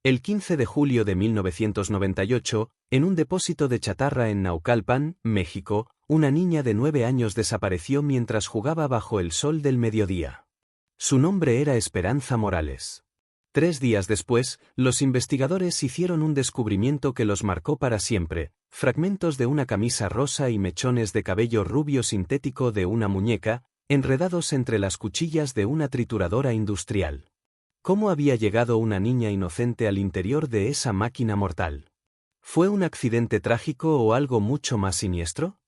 El 15 de julio de 1998, en un depósito de chatarra en Naucalpan, México, una niña de 9 años desapareció mientras jugaba bajo el sol del mediodía. Su nombre era Esperanza Morales. 3 días después, los investigadores hicieron un descubrimiento que los marcó para siempre: fragmentos de una camisa rosa y mechones de cabello rubio sintético de una muñeca, enredados entre las cuchillas de una trituradora industrial. ¿Cómo había llegado una niña inocente al interior de esa máquina mortal? ¿Fue un accidente trágico o algo mucho más siniestro?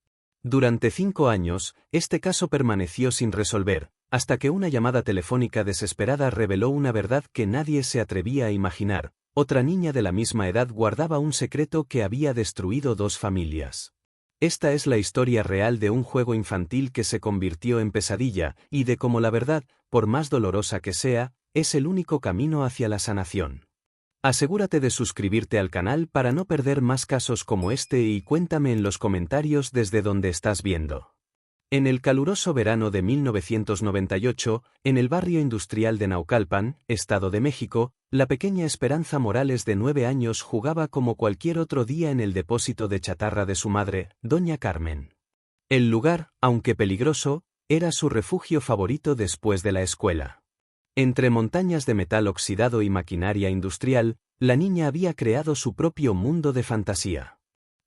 Durante 5 años, este caso permaneció sin resolver, hasta que una llamada telefónica desesperada reveló una verdad que nadie se atrevía a imaginar: otra niña de la misma edad guardaba un secreto que había destruido 2 familias. Esta es la historia real de un juego infantil que se convirtió en pesadilla, y de cómo la verdad, por más dolorosa que sea, es el único camino hacia la sanación. Asegúrate de suscribirte al canal para no perder más casos como este y cuéntame en los comentarios desde dónde estás viendo. En el caluroso verano de 1998, en el barrio industrial de Naucalpan, Estado de México, la pequeña Esperanza Morales de 9 años jugaba como cualquier otro día en el depósito de chatarra de su madre, Doña Carmen. El lugar, aunque peligroso, era su refugio favorito después de la escuela. Entre montañas de metal oxidado y maquinaria industrial, la niña había creado su propio mundo de fantasía.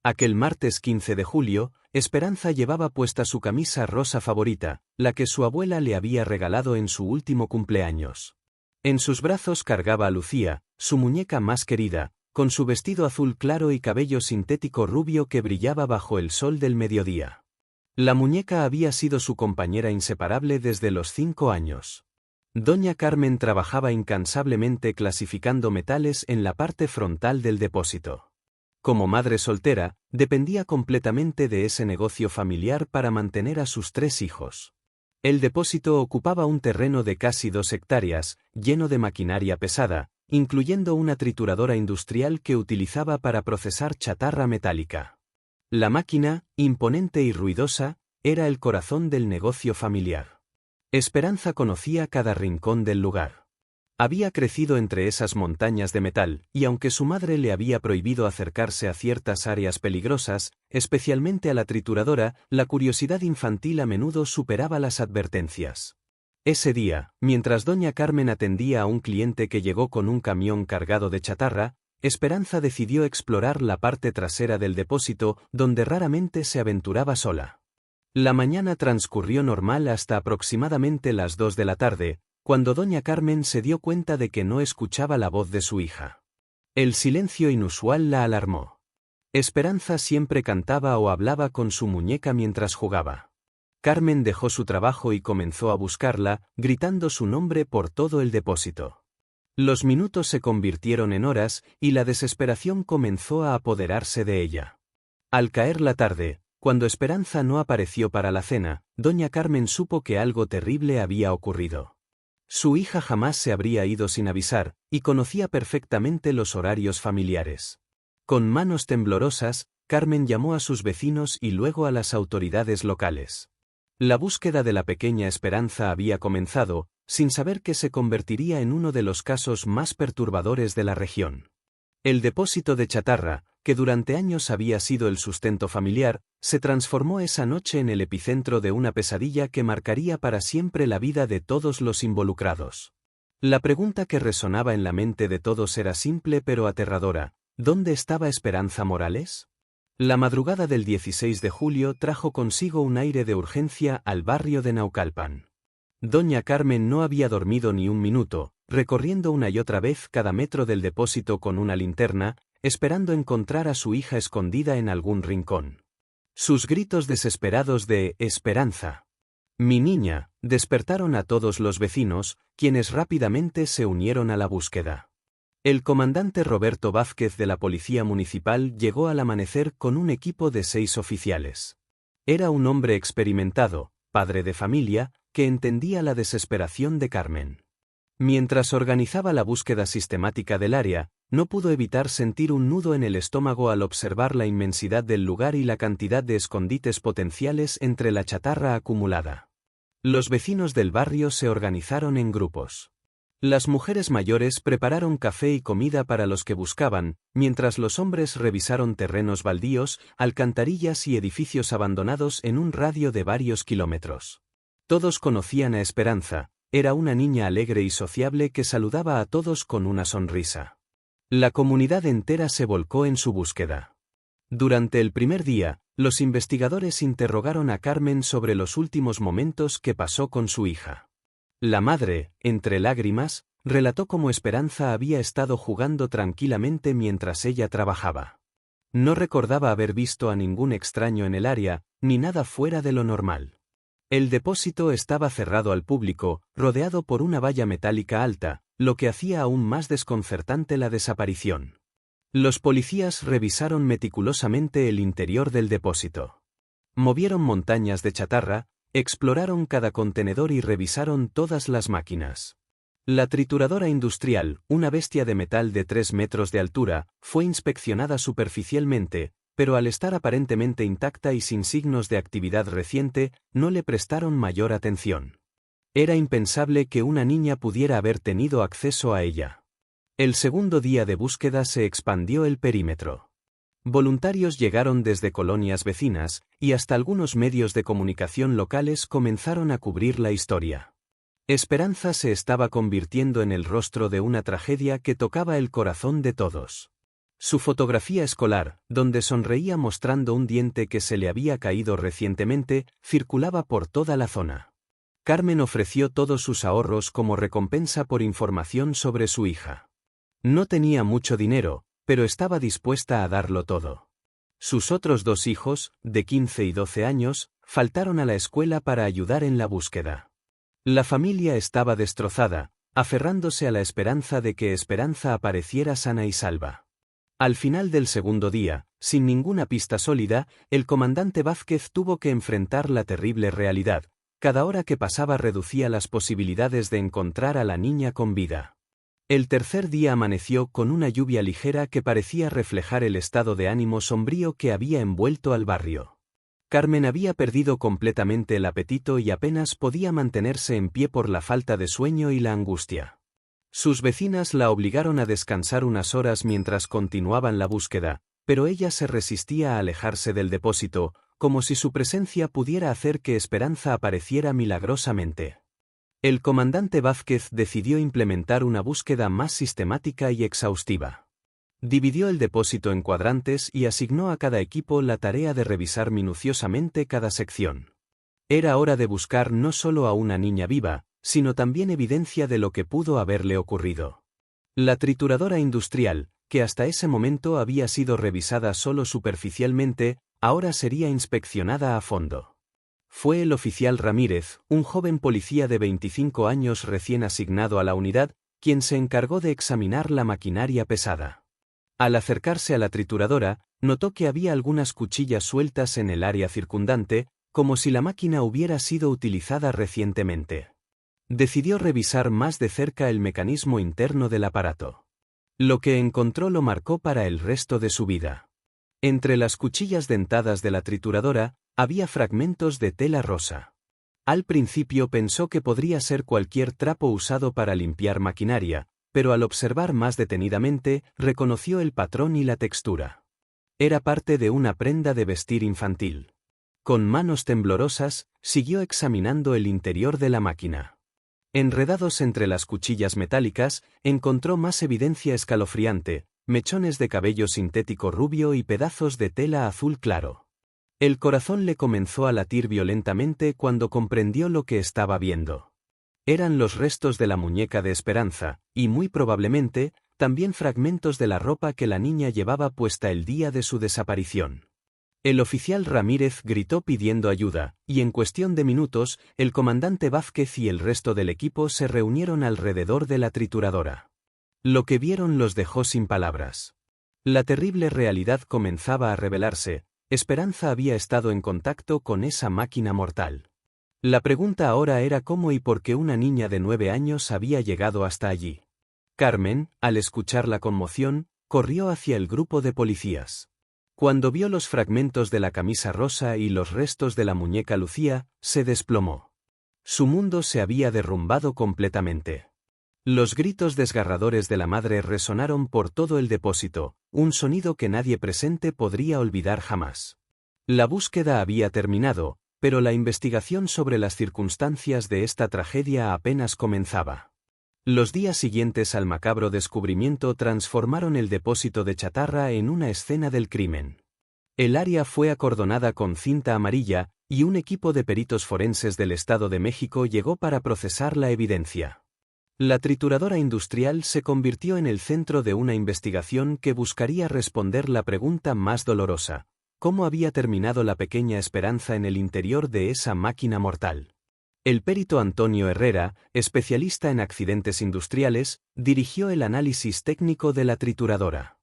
Aquel martes 15 de julio, Esperanza llevaba puesta su camisa rosa favorita, la que su abuela le había regalado en su último cumpleaños. En sus brazos cargaba a Lucía, su muñeca más querida, con su vestido azul claro y cabello sintético rubio que brillaba bajo el sol del mediodía. La muñeca había sido su compañera inseparable desde los 5 años. Doña Carmen trabajaba incansablemente clasificando metales en la parte frontal del depósito. Como madre soltera, dependía completamente de ese negocio familiar para mantener a sus 3 hijos. El depósito ocupaba un terreno de casi 2 hectáreas, lleno de maquinaria pesada, incluyendo una trituradora industrial que utilizaba para procesar chatarra metálica. La máquina, imponente y ruidosa, era el corazón del negocio familiar. Esperanza conocía cada rincón del lugar. Había crecido entre esas montañas de metal, y aunque su madre le había prohibido acercarse a ciertas áreas peligrosas, especialmente a la trituradora, la curiosidad infantil a menudo superaba las advertencias. Ese día, mientras Doña Carmen atendía a un cliente que llegó con un camión cargado de chatarra, Esperanza decidió explorar la parte trasera del depósito, donde raramente se aventuraba sola. La mañana transcurrió normal hasta aproximadamente las 2 de la tarde, cuando Doña Carmen se dio cuenta de que no escuchaba la voz de su hija. El silencio inusual la alarmó. Esperanza siempre cantaba o hablaba con su muñeca mientras jugaba. Carmen dejó su trabajo y comenzó a buscarla, gritando su nombre por todo el depósito. Los minutos se convirtieron en horas, y la desesperación comenzó a apoderarse de ella. Al caer la tarde, cuando Esperanza no apareció para la cena, Doña Carmen supo que algo terrible había ocurrido. Su hija jamás se habría ido sin avisar, y conocía perfectamente los horarios familiares. Con manos temblorosas, Carmen llamó a sus vecinos y luego a las autoridades locales. La búsqueda de la pequeña Esperanza había comenzado, sin saber que se convertiría en uno de los casos más perturbadores de la región. El depósito de chatarra, que durante años había sido el sustento familiar, se transformó esa noche en el epicentro de una pesadilla que marcaría para siempre la vida de todos los involucrados. La pregunta que resonaba en la mente de todos era simple pero aterradora: ¿dónde estaba Esperanza Morales? La madrugada del 16 de julio trajo consigo un aire de urgencia al barrio de Naucalpan. Doña Carmen no había dormido ni un minuto, recorriendo una y otra vez cada metro del depósito con una linterna, esperando encontrar a su hija escondida en algún rincón. Sus gritos desesperados de «Esperanza, mi niña», despertaron a todos los vecinos, quienes rápidamente se unieron a la búsqueda. El comandante Roberto Vázquez de la Policía Municipal llegó al amanecer con un equipo de 6 oficiales. Era un hombre experimentado, padre de familia, que entendía la desesperación de Carmen. Mientras organizaba la búsqueda sistemática del área, no pudo evitar sentir un nudo en el estómago al observar la inmensidad del lugar y la cantidad de escondites potenciales entre la chatarra acumulada. Los vecinos del barrio se organizaron en grupos. Las mujeres mayores prepararon café y comida para los que buscaban, mientras los hombres revisaron terrenos baldíos, alcantarillas y edificios abandonados en un radio de varios kilómetros. Todos conocían a Esperanza, era una niña alegre y sociable que saludaba a todos con una sonrisa. La comunidad entera se volcó en su búsqueda. Durante el primer día, los investigadores interrogaron a Carmen sobre los últimos momentos que pasó con su hija. La madre, entre lágrimas, relató cómo Esperanza había estado jugando tranquilamente mientras ella trabajaba. No recordaba haber visto a ningún extraño en el área, ni nada fuera de lo normal. El depósito estaba cerrado al público, rodeado por una valla metálica alta, lo que hacía aún más desconcertante la desaparición. Los policías revisaron meticulosamente el interior del depósito. Movieron montañas de chatarra, exploraron cada contenedor y revisaron todas las máquinas. La trituradora industrial, una bestia de metal de 3 metros de altura, fue inspeccionada superficialmente, pero al estar aparentemente intacta y sin signos de actividad reciente, no le prestaron mayor atención. Era impensable que una niña pudiera haber tenido acceso a ella. El segundo día de búsqueda se expandió el perímetro. Voluntarios llegaron desde colonias vecinas, y hasta algunos medios de comunicación locales comenzaron a cubrir la historia. Esperanza se estaba convirtiendo en el rostro de una tragedia que tocaba el corazón de todos. Su fotografía escolar, donde sonreía mostrando un diente que se le había caído recientemente, circulaba por toda la zona. Carmen ofreció todos sus ahorros como recompensa por información sobre su hija. No tenía mucho dinero, pero estaba dispuesta a darlo todo. Sus otros 2 hijos, de 15 y 12 años, faltaron a la escuela para ayudar en la búsqueda. La familia estaba destrozada, aferrándose a la esperanza de que Esperanza apareciera sana y salva. Al final del segundo día, sin ninguna pista sólida, el comandante Vázquez tuvo que enfrentar la terrible realidad. Cada hora que pasaba reducía las posibilidades de encontrar a la niña con vida. El tercer día amaneció con una lluvia ligera que parecía reflejar el estado de ánimo sombrío que había envuelto al barrio. Carmen había perdido completamente el apetito y apenas podía mantenerse en pie por la falta de sueño y la angustia. Sus vecinas la obligaron a descansar unas horas mientras continuaban la búsqueda, pero ella se resistía a alejarse del depósito, como si su presencia pudiera hacer que Esperanza apareciera milagrosamente. El comandante Vázquez decidió implementar una búsqueda más sistemática y exhaustiva. Dividió el depósito en cuadrantes y asignó a cada equipo la tarea de revisar minuciosamente cada sección. Era hora de buscar no solo a una niña viva, sino también evidencia de lo que pudo haberle ocurrido. La trituradora industrial, que hasta ese momento había sido revisada solo superficialmente, ahora sería inspeccionada a fondo. Fue el oficial Ramírez, un joven policía de 25 años recién asignado a la unidad, quien se encargó de examinar la maquinaria pesada. Al acercarse a la trituradora, notó que había algunas cuchillas sueltas en el área circundante, como si la máquina hubiera sido utilizada recientemente. Decidió revisar más de cerca el mecanismo interno del aparato. Lo que encontró lo marcó para el resto de su vida. Entre las cuchillas dentadas de la trituradora, había fragmentos de tela rosa. Al principio pensó que podría ser cualquier trapo usado para limpiar maquinaria, pero al observar más detenidamente, reconoció el patrón y la textura. Era parte de una prenda de vestir infantil. Con manos temblorosas, siguió examinando el interior de la máquina. Enredados entre las cuchillas metálicas, encontró más evidencia escalofriante, mechones de cabello sintético rubio y pedazos de tela azul claro. El corazón le comenzó a latir violentamente cuando comprendió lo que estaba viendo. Eran los restos de la muñeca de Esperanza, y muy probablemente, también fragmentos de la ropa que la niña llevaba puesta el día de su desaparición. El oficial Ramírez gritó pidiendo ayuda, y en cuestión de minutos, el comandante Vázquez y el resto del equipo se reunieron alrededor de la trituradora. Lo que vieron los dejó sin palabras. La terrible realidad comenzaba a revelarse. Esperanza había estado en contacto con esa máquina mortal. La pregunta ahora era cómo y por qué una niña de 9 años había llegado hasta allí. Carmen, al escuchar la conmoción, corrió hacia el grupo de policías. Cuando vio los fragmentos de la camisa rosa y los restos de la muñeca Lucía, se desplomó. Su mundo se había derrumbado completamente. Los gritos desgarradores de la madre resonaron por todo el depósito, un sonido que nadie presente podría olvidar jamás. La búsqueda había terminado, pero la investigación sobre las circunstancias de esta tragedia apenas comenzaba. Los días siguientes al macabro descubrimiento transformaron el depósito de chatarra en una escena del crimen. El área fue acordonada con cinta amarilla, y un equipo de peritos forenses del Estado de México llegó para procesar la evidencia. La trituradora industrial se convirtió en el centro de una investigación que buscaría responder la pregunta más dolorosa: ¿cómo había terminado la pequeña Esperanza en el interior de esa máquina mortal? El perito Antonio Herrera, especialista en accidentes industriales, dirigió el análisis técnico de la trituradora.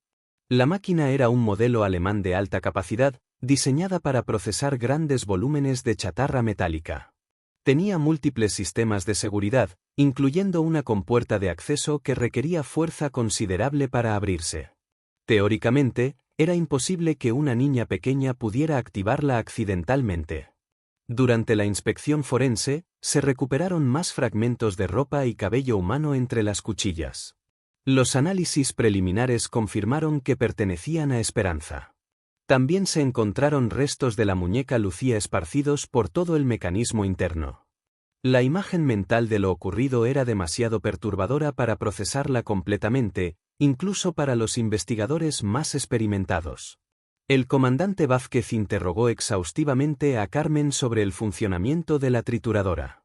La máquina era un modelo alemán de alta capacidad, diseñada para procesar grandes volúmenes de chatarra metálica. Tenía múltiples sistemas de seguridad, incluyendo una compuerta de acceso que requería fuerza considerable para abrirse. Teóricamente, era imposible que una niña pequeña pudiera activarla accidentalmente. Durante la inspección forense, se recuperaron más fragmentos de ropa y cabello humano entre las cuchillas. Los análisis preliminares confirmaron que pertenecían a Esperanza. También se encontraron restos de la muñeca Lucía esparcidos por todo el mecanismo interno. La imagen mental de lo ocurrido era demasiado perturbadora para procesarla completamente, incluso para los investigadores más experimentados. El comandante Vázquez interrogó exhaustivamente a Carmen sobre el funcionamiento de la trituradora.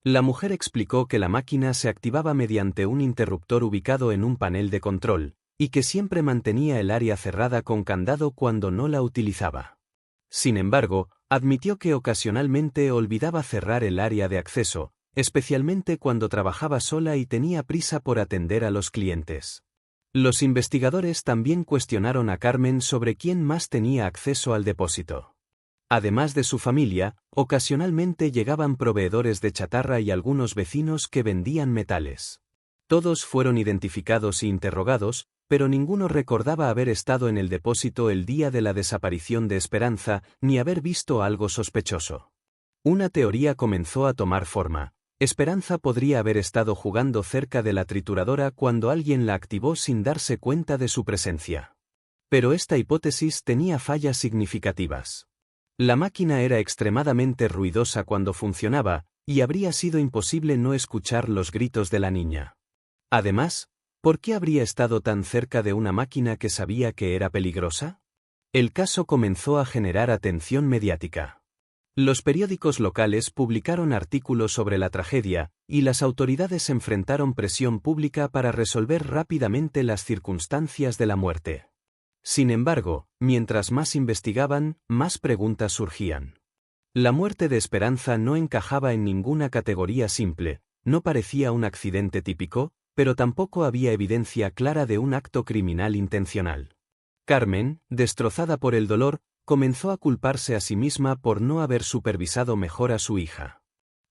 La mujer explicó que la máquina se activaba mediante un interruptor ubicado en un panel de control, y que siempre mantenía el área cerrada con candado cuando no la utilizaba. Sin embargo, admitió que ocasionalmente olvidaba cerrar el área de acceso, especialmente cuando trabajaba sola y tenía prisa por atender a los clientes. Los investigadores también cuestionaron a Carmen sobre quién más tenía acceso al depósito. Además de su familia, ocasionalmente llegaban proveedores de chatarra y algunos vecinos que vendían metales. Todos fueron identificados e interrogados, pero ninguno recordaba haber estado en el depósito el día de la desaparición de Esperanza, ni haber visto algo sospechoso. Una teoría comenzó a tomar forma. Esperanza podría haber estado jugando cerca de la trituradora cuando alguien la activó sin darse cuenta de su presencia. Pero esta hipótesis tenía fallas significativas. La máquina era extremadamente ruidosa cuando funcionaba, y habría sido imposible no escuchar los gritos de la niña. Además, ¿por qué habría estado tan cerca de una máquina que sabía que era peligrosa? El caso comenzó a generar atención mediática. Los periódicos locales publicaron artículos sobre la tragedia, y las autoridades enfrentaron presión pública para resolver rápidamente las circunstancias de la muerte. Sin embargo, mientras más investigaban, más preguntas surgían. La muerte de Esperanza no encajaba en ninguna categoría simple, no parecía un accidente típico, pero tampoco había evidencia clara de un acto criminal intencional. Carmen, destrozada por el dolor, comenzó a culparse a sí misma por no haber supervisado mejor a su hija.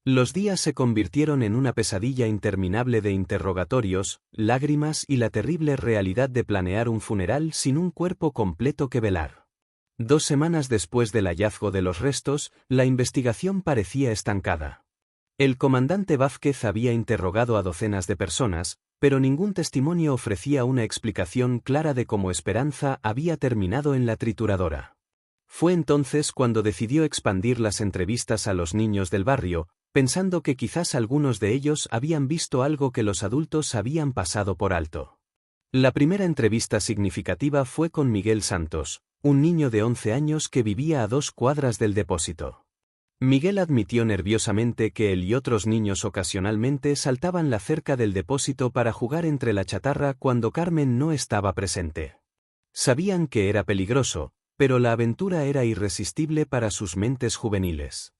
Los días se convirtieron en una pesadilla interminable de interrogatorios, lágrimas y la terrible realidad de planear un funeral sin un cuerpo completo que velar. 2 semanas después del hallazgo de los restos, la investigación parecía estancada. El comandante Vázquez había interrogado a docenas de personas, pero ningún testimonio ofrecía una explicación clara de cómo Esperanza había terminado en la trituradora. Fue entonces cuando decidió expandir las entrevistas a los niños del barrio, pensando que quizás algunos de ellos habían visto algo que los adultos habían pasado por alto. La primera entrevista significativa fue con Miguel Santos, un niño de 11 años que vivía a 2 cuadras del depósito. Miguel admitió nerviosamente que él y otros niños ocasionalmente saltaban la cerca del depósito para jugar entre la chatarra cuando Carmen no estaba presente. Sabían que era peligroso, pero la aventura era irresistible para sus mentes juveniles.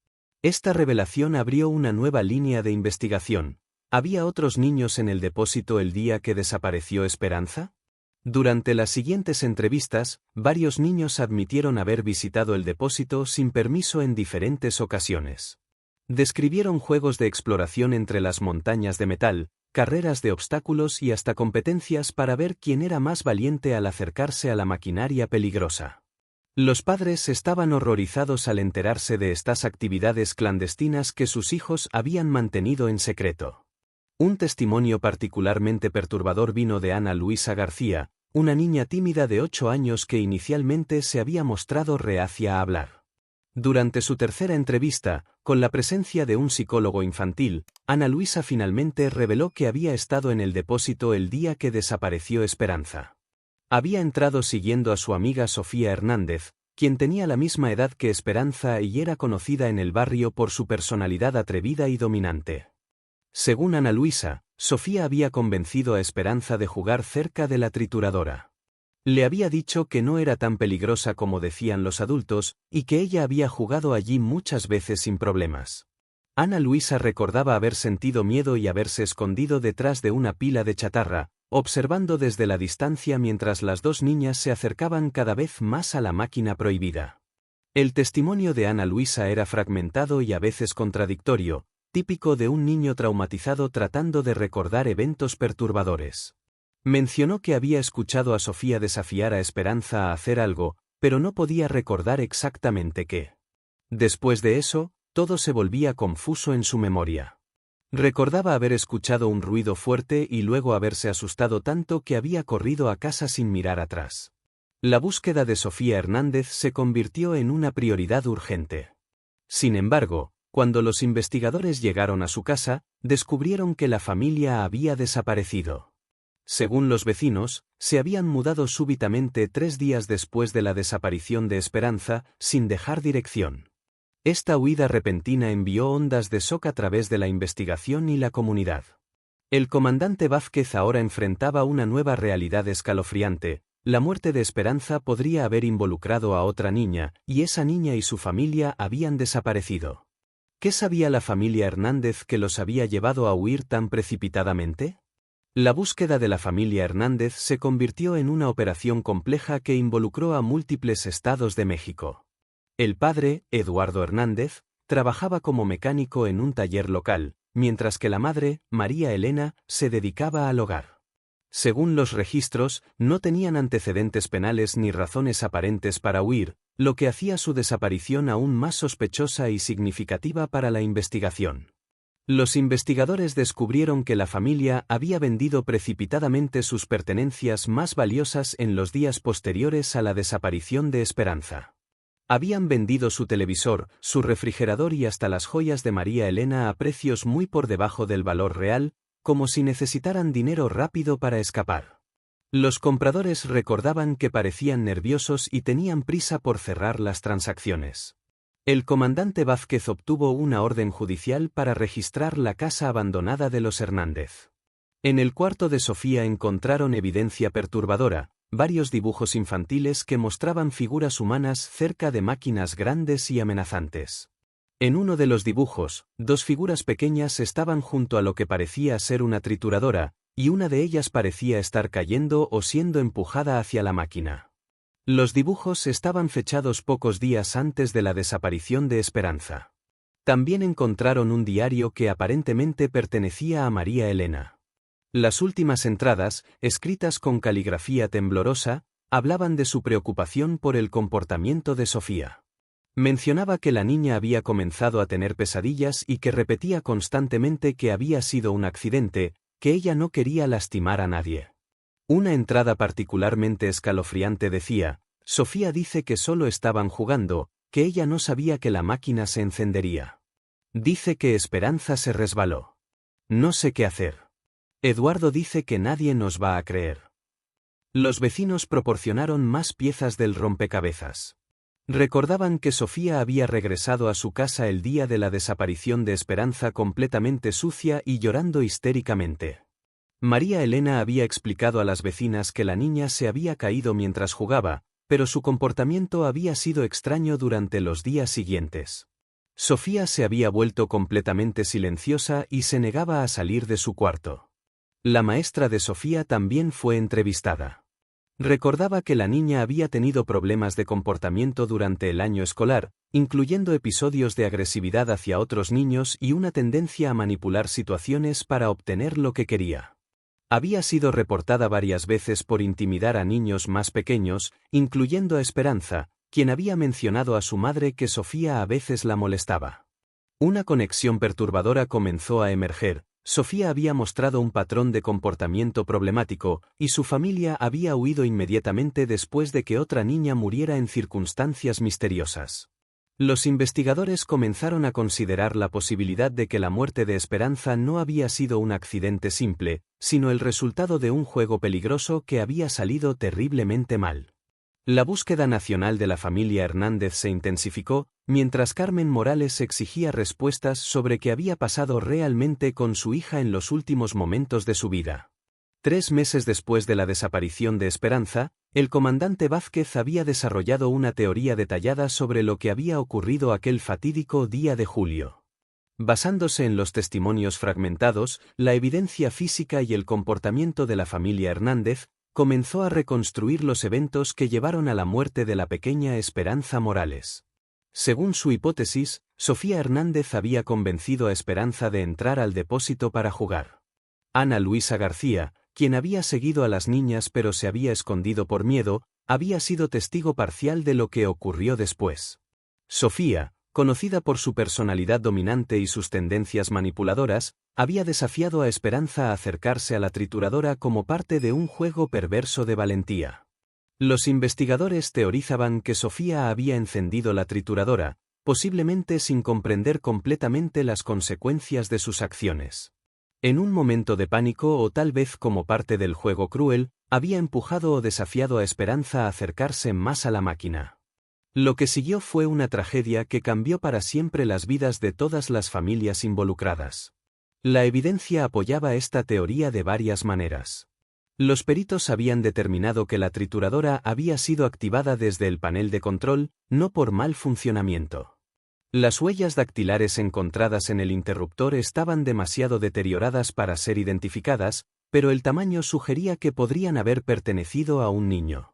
Esta revelación abrió una nueva línea de investigación. ¿Había otros niños en el depósito el día que desapareció Esperanza? Durante las siguientes entrevistas, varios niños admitieron haber visitado el depósito sin permiso en diferentes ocasiones. Describieron juegos de exploración entre las montañas de metal, carreras de obstáculos y hasta competencias para ver quién era más valiente al acercarse a la maquinaria peligrosa. Los padres estaban horrorizados al enterarse de estas actividades clandestinas que sus hijos habían mantenido en secreto. Un testimonio particularmente perturbador vino de Ana Luisa García, una niña tímida de 8 años que inicialmente se había mostrado reacia a hablar. Durante su tercera entrevista, con la presencia de un psicólogo infantil, Ana Luisa finalmente reveló que había estado en el depósito el día que desapareció Esperanza. Había entrado siguiendo a su amiga Sofía Hernández, quien tenía la misma edad que Esperanza y era conocida en el barrio por su personalidad atrevida y dominante. Según Ana Luisa, Sofía había convencido a Esperanza de jugar cerca de la trituradora. Le había dicho que no era tan peligrosa como decían los adultos, y que ella había jugado allí muchas veces sin problemas. Ana Luisa recordaba haber sentido miedo y haberse escondido detrás de una pila de chatarra, observando desde la distancia mientras las dos niñas se acercaban cada vez más a la máquina prohibida. El testimonio de Ana Luisa era fragmentado y a veces contradictorio, típico de un niño traumatizado tratando de recordar eventos perturbadores. Mencionó que había escuchado a Sofía desafiar a Esperanza a hacer algo, pero no podía recordar exactamente qué. Después de eso, todo se volvía confuso en su memoria. Recordaba haber escuchado un ruido fuerte y luego haberse asustado tanto que había corrido a casa sin mirar atrás. La búsqueda de Sofía Hernández se convirtió en una prioridad urgente. Sin embargo, cuando los investigadores llegaron a su casa, descubrieron que la familia había desaparecido. Según los vecinos, se habían mudado súbitamente 3 días después de la desaparición de Esperanza, sin dejar dirección. Esta huida repentina envió ondas de shock a través de la investigación y la comunidad. El comandante Vázquez ahora enfrentaba una nueva realidad escalofriante. La muerte de Esperanza podría haber involucrado a otra niña, y esa niña y su familia habían desaparecido. ¿Qué sabía la familia Hernández que los había llevado a huir tan precipitadamente? La búsqueda de la familia Hernández se convirtió en una operación compleja que involucró a múltiples estados de México. El padre, Eduardo Hernández, trabajaba como mecánico en un taller local, mientras que la madre, María Elena, se dedicaba al hogar. Según los registros, no tenían antecedentes penales ni razones aparentes para huir, lo que hacía su desaparición aún más sospechosa y significativa para la investigación. Los investigadores descubrieron que la familia había vendido precipitadamente sus pertenencias más valiosas en los días posteriores a la desaparición de Esperanza. Habían vendido su televisor, su refrigerador y hasta las joyas de María Elena a precios muy por debajo del valor real, como si necesitaran dinero rápido para escapar. Los compradores recordaban que parecían nerviosos y tenían prisa por cerrar las transacciones. El comandante Vázquez obtuvo una orden judicial para registrar la casa abandonada de los Hernández. En el cuarto de Sofía encontraron evidencia perturbadora, varios dibujos infantiles que mostraban figuras humanas cerca de máquinas grandes y amenazantes. En uno de los dibujos, 2 figuras pequeñas estaban junto a lo que parecía ser una trituradora, y una de ellas parecía estar cayendo o siendo empujada hacia la máquina. Los dibujos estaban fechados pocos días antes de la desaparición de Esperanza. También encontraron un diario que aparentemente pertenecía a María Elena. Las últimas entradas, escritas con caligrafía temblorosa, hablaban de su preocupación por el comportamiento de Sofía. Mencionaba que la niña había comenzado a tener pesadillas y que repetía constantemente que había sido un accidente, que ella no quería lastimar a nadie. Una entrada particularmente escalofriante decía: Sofía dice que solo estaban jugando, que ella no sabía que la máquina se encendería. Dice que Esperanza se resbaló. No sé qué hacer. Eduardo dice que nadie nos va a creer. Los vecinos proporcionaron más piezas del rompecabezas. Recordaban que Sofía había regresado a su casa el día de la desaparición de Esperanza completamente sucia y llorando histéricamente. María Elena había explicado a las vecinas que la niña se había caído mientras jugaba, pero su comportamiento había sido extraño durante los días siguientes. Sofía se había vuelto completamente silenciosa y se negaba a salir de su cuarto. La maestra de Sofía también fue entrevistada. Recordaba que la niña había tenido problemas de comportamiento durante el año escolar, incluyendo episodios de agresividad hacia otros niños y una tendencia a manipular situaciones para obtener lo que quería. Había sido reportada varias veces por intimidar a niños más pequeños, incluyendo a Esperanza, quien había mencionado a su madre que Sofía a veces la molestaba. Una conexión perturbadora comenzó a emerger. Sofía había mostrado un patrón de comportamiento problemático, y su familia había huido inmediatamente después de que otra niña muriera en circunstancias misteriosas. Los investigadores comenzaron a considerar la posibilidad de que la muerte de Esperanza no había sido un accidente simple, sino el resultado de un juego peligroso que había salido terriblemente mal. La búsqueda nacional de la familia Hernández se intensificó, mientras Carmen Morales exigía respuestas sobre qué había pasado realmente con su hija en los últimos momentos de su vida. 3 meses después de la desaparición de Esperanza, el comandante Vázquez había desarrollado una teoría detallada sobre lo que había ocurrido aquel fatídico día de julio. Basándose en los testimonios fragmentados, la evidencia física y el comportamiento de la familia Hernández, comenzó a reconstruir los eventos que llevaron a la muerte de la pequeña Esperanza Morales. Según su hipótesis, Sofía Hernández había convencido a Esperanza de entrar al depósito para jugar. Ana Luisa García, quien había seguido a las niñas pero se había escondido por miedo, había sido testigo parcial de lo que ocurrió después. Sofía, conocida por su personalidad dominante y sus tendencias manipuladoras, había desafiado a Esperanza a acercarse a la trituradora como parte de un juego perverso de valentía. Los investigadores teorizaban que Sofía había encendido la trituradora, posiblemente sin comprender completamente las consecuencias de sus acciones. En un momento de pánico o tal vez como parte del juego cruel, había empujado o desafiado a Esperanza a acercarse más a la máquina. Lo que siguió fue una tragedia que cambió para siempre las vidas de todas las familias involucradas. La evidencia apoyaba esta teoría de varias maneras. Los peritos habían determinado que la trituradora había sido activada desde el panel de control, no por mal funcionamiento. Las huellas dactilares encontradas en el interruptor estaban demasiado deterioradas para ser identificadas, pero el tamaño sugería que podrían haber pertenecido a un niño.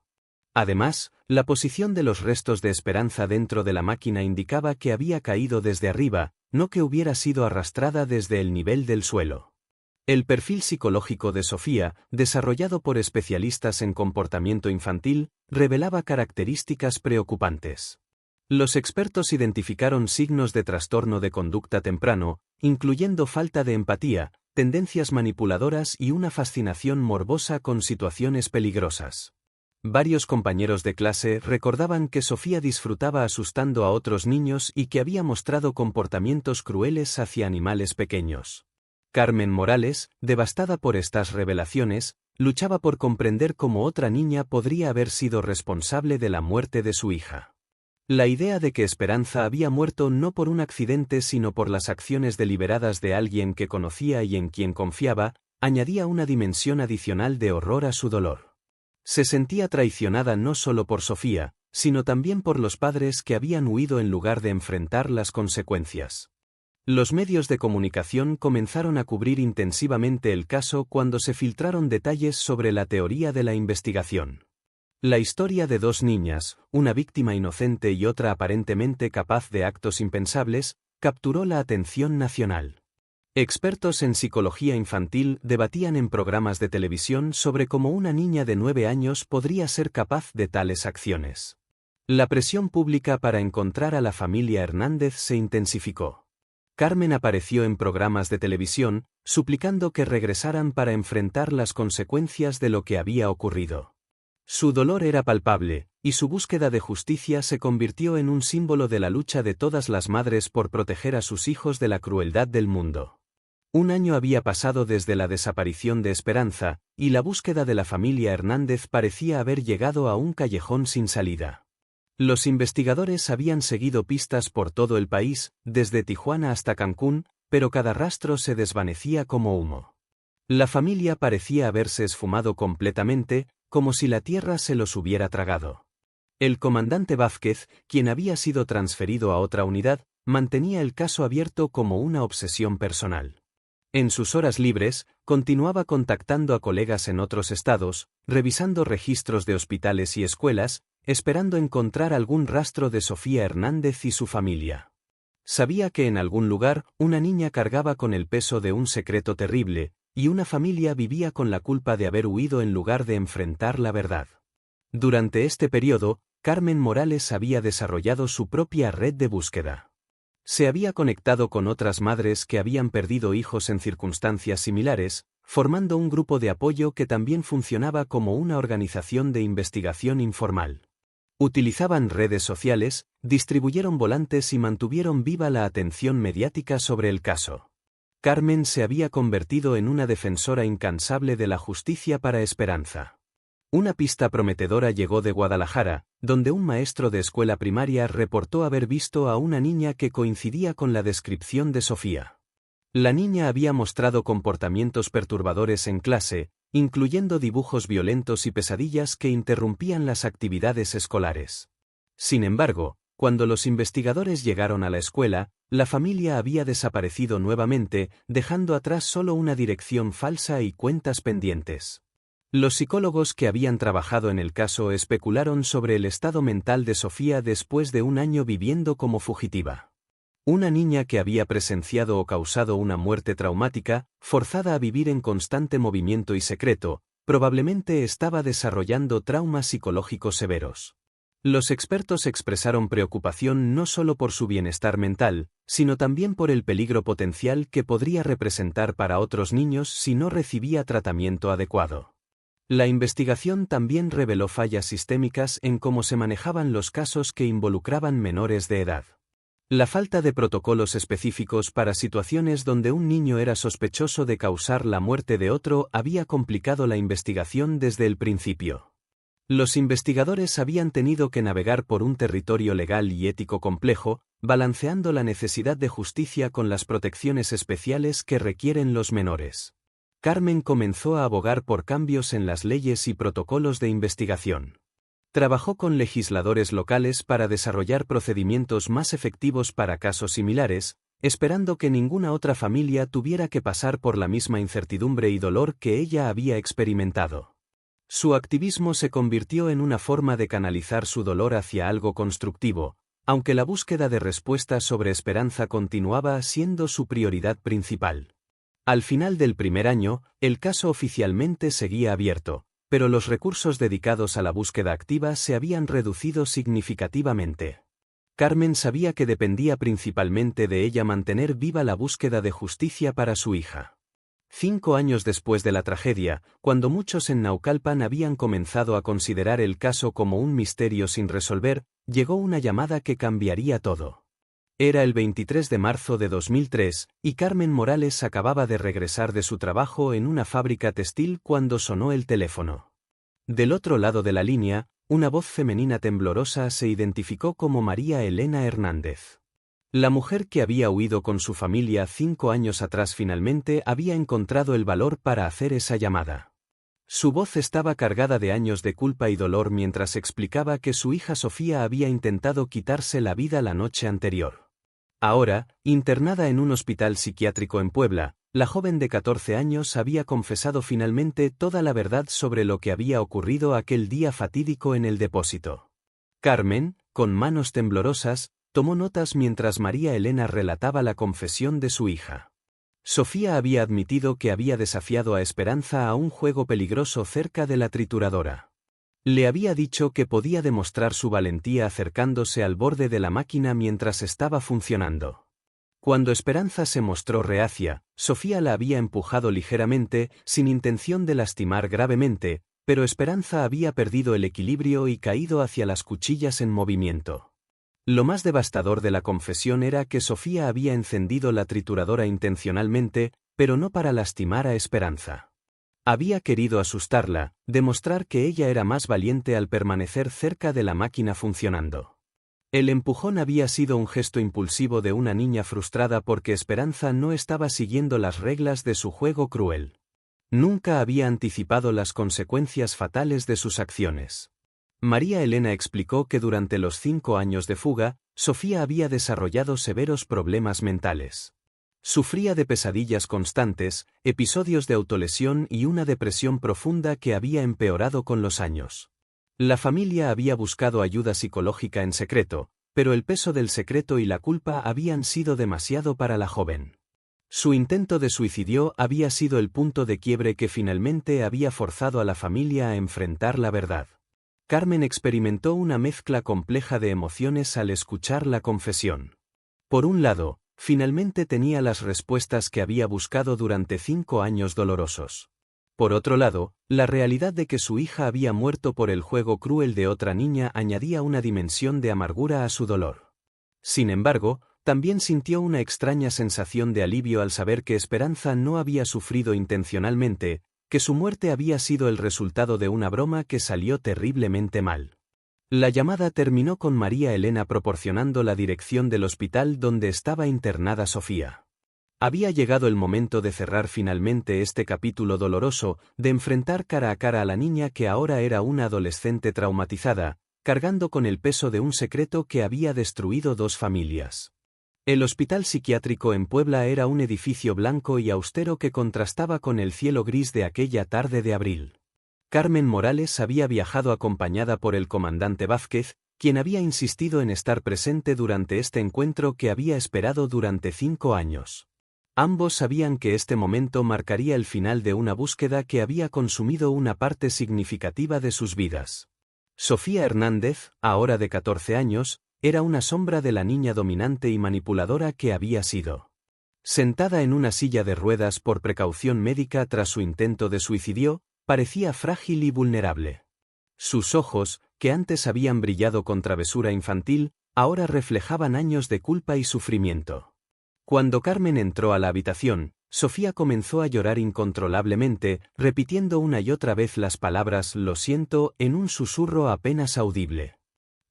Además, la posición de los restos de Esperanza dentro de la máquina indicaba que había caído desde arriba, no que hubiera sido arrastrada desde el nivel del suelo. El perfil psicológico de Sofía, desarrollado por especialistas en comportamiento infantil, revelaba características preocupantes. Los expertos identificaron signos de trastorno de conducta temprano, incluyendo falta de empatía, tendencias manipuladoras y una fascinación morbosa con situaciones peligrosas. Varios compañeros de clase recordaban que Sofía disfrutaba asustando a otros niños y que había mostrado comportamientos crueles hacia animales pequeños. Carmen Morales, devastada por estas revelaciones, luchaba por comprender cómo otra niña podría haber sido responsable de la muerte de su hija. La idea de que Esperanza había muerto no por un accidente sino por las acciones deliberadas de alguien que conocía y en quien confiaba, añadía una dimensión adicional de horror a su dolor. Se sentía traicionada no solo por Sofía, sino también por los padres que habían huido en lugar de enfrentar las consecuencias. Los medios de comunicación comenzaron a cubrir intensivamente el caso cuando se filtraron detalles sobre la teoría de la investigación. La historia de 2 niñas, una víctima inocente y otra aparentemente capaz de actos impensables, capturó la atención nacional. Expertos en psicología infantil debatían en programas de televisión sobre cómo una niña de 9 años podría ser capaz de tales acciones. La presión pública para encontrar a la familia Hernández se intensificó. Carmen apareció en programas de televisión, suplicando que regresaran para enfrentar las consecuencias de lo que había ocurrido. Su dolor era palpable, y su búsqueda de justicia se convirtió en un símbolo de la lucha de todas las madres por proteger a sus hijos de la crueldad del mundo. Un año había pasado desde la desaparición de Esperanza, y la búsqueda de la familia Hernández parecía haber llegado a un callejón sin salida. Los investigadores habían seguido pistas por todo el país, desde Tijuana hasta Cancún, pero cada rastro se desvanecía como humo. La familia parecía haberse esfumado completamente, como si la tierra se los hubiera tragado. El comandante Vázquez, quien había sido transferido a otra unidad, mantenía el caso abierto como una obsesión personal. En sus horas libres, continuaba contactando a colegas en otros estados, revisando registros de hospitales y escuelas, esperando encontrar algún rastro de Sofía Hernández y su familia. Sabía que en algún lugar, una niña cargaba con el peso de un secreto terrible, y una familia vivía con la culpa de haber huido en lugar de enfrentar la verdad. Durante este periodo, Carmen Morales había desarrollado su propia red de búsqueda. Se había conectado con otras madres que habían perdido hijos en circunstancias similares, formando un grupo de apoyo que también funcionaba como una organización de investigación informal. Utilizaban redes sociales, distribuyeron volantes y mantuvieron viva la atención mediática sobre el caso. Carmen se había convertido en una defensora incansable de la justicia para Esperanza. Una pista prometedora llegó de Guadalajara, donde un maestro de escuela primaria reportó haber visto a una niña que coincidía con la descripción de Sofía. La niña había mostrado comportamientos perturbadores en clase, incluyendo dibujos violentos y pesadillas que interrumpían las actividades escolares. Sin embargo, cuando los investigadores llegaron a la escuela, la familia había desaparecido nuevamente, dejando atrás solo una dirección falsa y cuentas pendientes. Los psicólogos que habían trabajado en el caso especularon sobre el estado mental de Sofía después de un año viviendo como fugitiva. Una niña que había presenciado o causado una muerte traumática, forzada a vivir en constante movimiento y secreto, probablemente estaba desarrollando traumas psicológicos severos. Los expertos expresaron preocupación no solo por su bienestar mental, sino también por el peligro potencial que podría representar para otros niños si no recibía tratamiento adecuado. La investigación también reveló fallas sistémicas en cómo se manejaban los casos que involucraban menores de edad. La falta de protocolos específicos para situaciones donde un niño era sospechoso de causar la muerte de otro había complicado la investigación desde el principio. Los investigadores habían tenido que navegar por un territorio legal y ético complejo, balanceando la necesidad de justicia con las protecciones especiales que requieren los menores. Carmen comenzó a abogar por cambios en las leyes y protocolos de investigación. Trabajó con legisladores locales para desarrollar procedimientos más efectivos para casos similares, esperando que ninguna otra familia tuviera que pasar por la misma incertidumbre y dolor que ella había experimentado. Su activismo se convirtió en una forma de canalizar su dolor hacia algo constructivo, aunque la búsqueda de respuestas sobre Esperanza continuaba siendo su prioridad principal. Al final del primer año, el caso oficialmente seguía abierto, pero los recursos dedicados a la búsqueda activa se habían reducido significativamente. Carmen sabía que dependía principalmente de ella mantener viva la búsqueda de justicia para su hija. 5 años después de la tragedia, cuando muchos en Naucalpan habían comenzado a considerar el caso como un misterio sin resolver, llegó una llamada que cambiaría todo. Era el 23 de marzo de 2003, y Carmen Morales acababa de regresar de su trabajo en una fábrica textil cuando sonó el teléfono. Del otro lado de la línea, una voz femenina temblorosa se identificó como María Elena Hernández. La mujer que había huido con su familia 5 años atrás finalmente había encontrado el valor para hacer esa llamada. Su voz estaba cargada de años de culpa y dolor mientras explicaba que su hija Sofía había intentado quitarse la vida la noche anterior. Ahora, internada en un hospital psiquiátrico en Puebla, la joven de 14 años había confesado finalmente toda la verdad sobre lo que había ocurrido aquel día fatídico en el depósito. Carmen, con manos temblorosas, tomó notas mientras María Elena relataba la confesión de su hija. Sofía había admitido que había desafiado a Esperanza a un juego peligroso cerca de la trituradora. Le había dicho que podía demostrar su valentía acercándose al borde de la máquina mientras estaba funcionando. Cuando Esperanza se mostró reacia, Sofía la había empujado ligeramente, sin intención de lastimar gravemente, pero Esperanza había perdido el equilibrio y caído hacia las cuchillas en movimiento. Lo más devastador de la confesión era que Sofía había encendido la trituradora intencionalmente, pero no para lastimar a Esperanza. Había querido asustarla, demostrar que ella era más valiente al permanecer cerca de la máquina funcionando. El empujón había sido un gesto impulsivo de una niña frustrada porque Esperanza no estaba siguiendo las reglas de su juego cruel. Nunca había anticipado las consecuencias fatales de sus acciones. María Elena explicó que durante los 5 años de fuga, Sofía había desarrollado severos problemas mentales. Sufría de pesadillas constantes, episodios de autolesión y una depresión profunda que había empeorado con los años. La familia había buscado ayuda psicológica en secreto, pero el peso del secreto y la culpa habían sido demasiado para la joven. Su intento de suicidio había sido el punto de quiebre que finalmente había forzado a la familia a enfrentar la verdad. Carmen experimentó una mezcla compleja de emociones al escuchar la confesión. Por un lado, finalmente tenía las respuestas que había buscado durante 5 años dolorosos. Por otro lado, la realidad de que su hija había muerto por el juego cruel de otra niña añadía una dimensión de amargura a su dolor. Sin embargo, también sintió una extraña sensación de alivio al saber que Esperanza no había sufrido intencionalmente, que su muerte había sido el resultado de una broma que salió terriblemente mal. La llamada terminó con María Elena proporcionando la dirección del hospital donde estaba internada Sofía. Había llegado el momento de cerrar finalmente este capítulo doloroso, de enfrentar cara a cara a la niña que ahora era una adolescente traumatizada, cargando con el peso de un secreto que había destruido 2 familias. El hospital psiquiátrico en Puebla era un edificio blanco y austero que contrastaba con el cielo gris de aquella tarde de abril. Carmen Morales había viajado acompañada por el comandante Vázquez, quien había insistido en estar presente durante este encuentro que había esperado durante 5 años. Ambos sabían que este momento marcaría el final de una búsqueda que había consumido una parte significativa de sus vidas. Sofía Hernández, ahora de 14 años, era una sombra de la niña dominante y manipuladora que había sido. Sentada en una silla de ruedas por precaución médica tras su intento de suicidio, parecía frágil y vulnerable. Sus ojos, que antes habían brillado con travesura infantil, ahora reflejaban años de culpa y sufrimiento. Cuando Carmen entró a la habitación, Sofía comenzó a llorar incontrolablemente, repitiendo una y otra vez las palabras «lo siento» en un susurro apenas audible.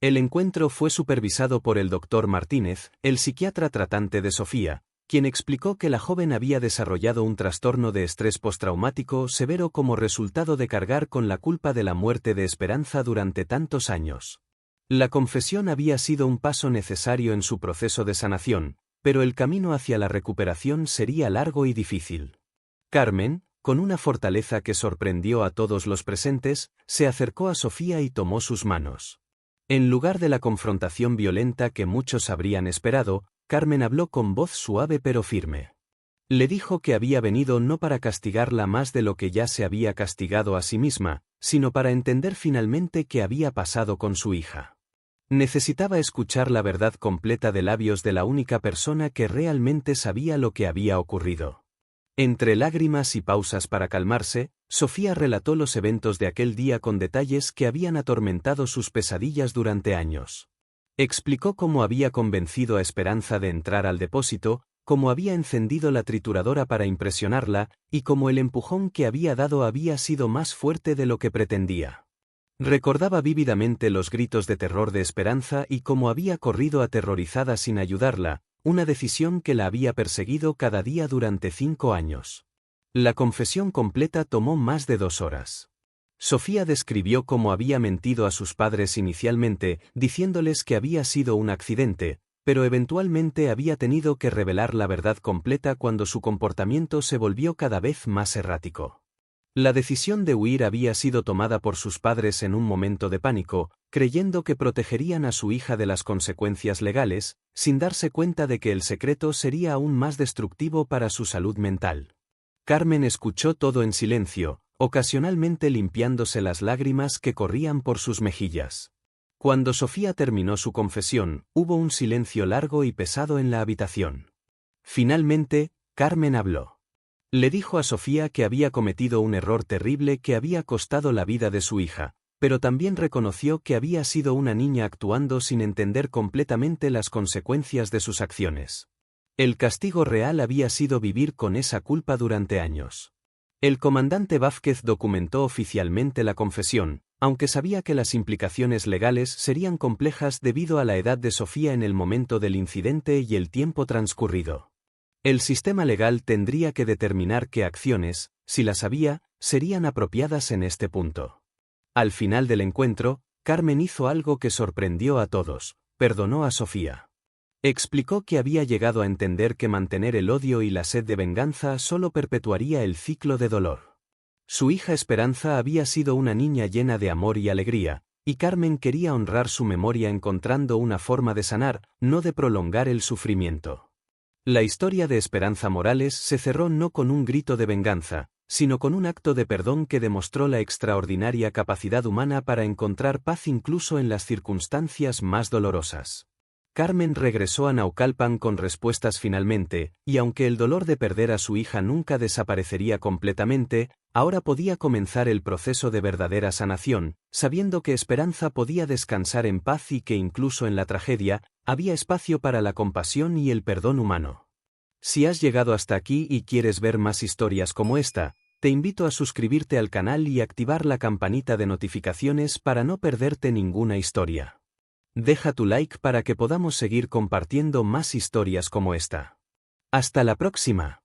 El encuentro fue supervisado por el doctor Martínez, el psiquiatra tratante de Sofía, quien explicó que la joven había desarrollado un trastorno de estrés postraumático severo como resultado de cargar con la culpa de la muerte de Esperanza durante tantos años. La confesión había sido un paso necesario en su proceso de sanación, pero el camino hacia la recuperación sería largo y difícil. Carmen, con una fortaleza que sorprendió a todos los presentes, se acercó a Sofía y tomó sus manos. En lugar de la confrontación violenta que muchos habrían esperado, Carmen habló con voz suave pero firme. Le dijo que había venido no para castigarla más de lo que ya se había castigado a sí misma, sino para entender finalmente qué había pasado con su hija. Necesitaba escuchar la verdad completa de labios de la única persona que realmente sabía lo que había ocurrido. Entre lágrimas y pausas para calmarse, Sofía relató los eventos de aquel día con detalles que habían atormentado sus pesadillas durante años. Explicó cómo había convencido a Esperanza de entrar al depósito, cómo había encendido la trituradora para impresionarla, y cómo el empujón que había dado había sido más fuerte de lo que pretendía. Recordaba vívidamente los gritos de terror de Esperanza y cómo había corrido aterrorizada sin ayudarla, una decisión que la había perseguido cada día durante 5 años. La confesión completa tomó más de 2 horas. Sofía describió cómo había mentido a sus padres inicialmente, diciéndoles que había sido un accidente, pero eventualmente había tenido que revelar la verdad completa cuando su comportamiento se volvió cada vez más errático. La decisión de huir había sido tomada por sus padres en un momento de pánico, creyendo que protegerían a su hija de las consecuencias legales, sin darse cuenta de que el secreto sería aún más destructivo para su salud mental. Carmen escuchó todo en silencio, ocasionalmente limpiándose las lágrimas que corrían por sus mejillas. Cuando Sofía terminó su confesión, hubo un silencio largo y pesado en la habitación. Finalmente, Carmen habló. Le dijo a Sofía que había cometido un error terrible que había costado la vida de su hija, pero también reconoció que había sido una niña actuando sin entender completamente las consecuencias de sus acciones. El castigo real había sido vivir con esa culpa durante años. El comandante Vázquez documentó oficialmente la confesión, aunque sabía que las implicaciones legales serían complejas debido a la edad de Sofía en el momento del incidente y el tiempo transcurrido. El sistema legal tendría que determinar qué acciones, si las había, serían apropiadas en este punto. Al final del encuentro, Carmen hizo algo que sorprendió a todos: perdonó a Sofía. Explicó que había llegado a entender que mantener el odio y la sed de venganza solo perpetuaría el ciclo de dolor. Su hija Esperanza había sido una niña llena de amor y alegría, y Carmen quería honrar su memoria encontrando una forma de sanar, no de prolongar el sufrimiento. La historia de Esperanza Morales se cerró no con un grito de venganza, sino con un acto de perdón que demostró la extraordinaria capacidad humana para encontrar paz incluso en las circunstancias más dolorosas. Carmen regresó a Naucalpan con respuestas finalmente, y aunque el dolor de perder a su hija nunca desaparecería completamente, ahora podía comenzar el proceso de verdadera sanación, sabiendo que Esperanza podía descansar en paz y que incluso en la tragedia, había espacio para la compasión y el perdón humano. Si has llegado hasta aquí y quieres ver más historias como esta, te invito a suscribirte al canal y activar la campanita de notificaciones para no perderte ninguna historia. Deja tu like para que podamos seguir compartiendo más historias como esta. ¡Hasta la próxima!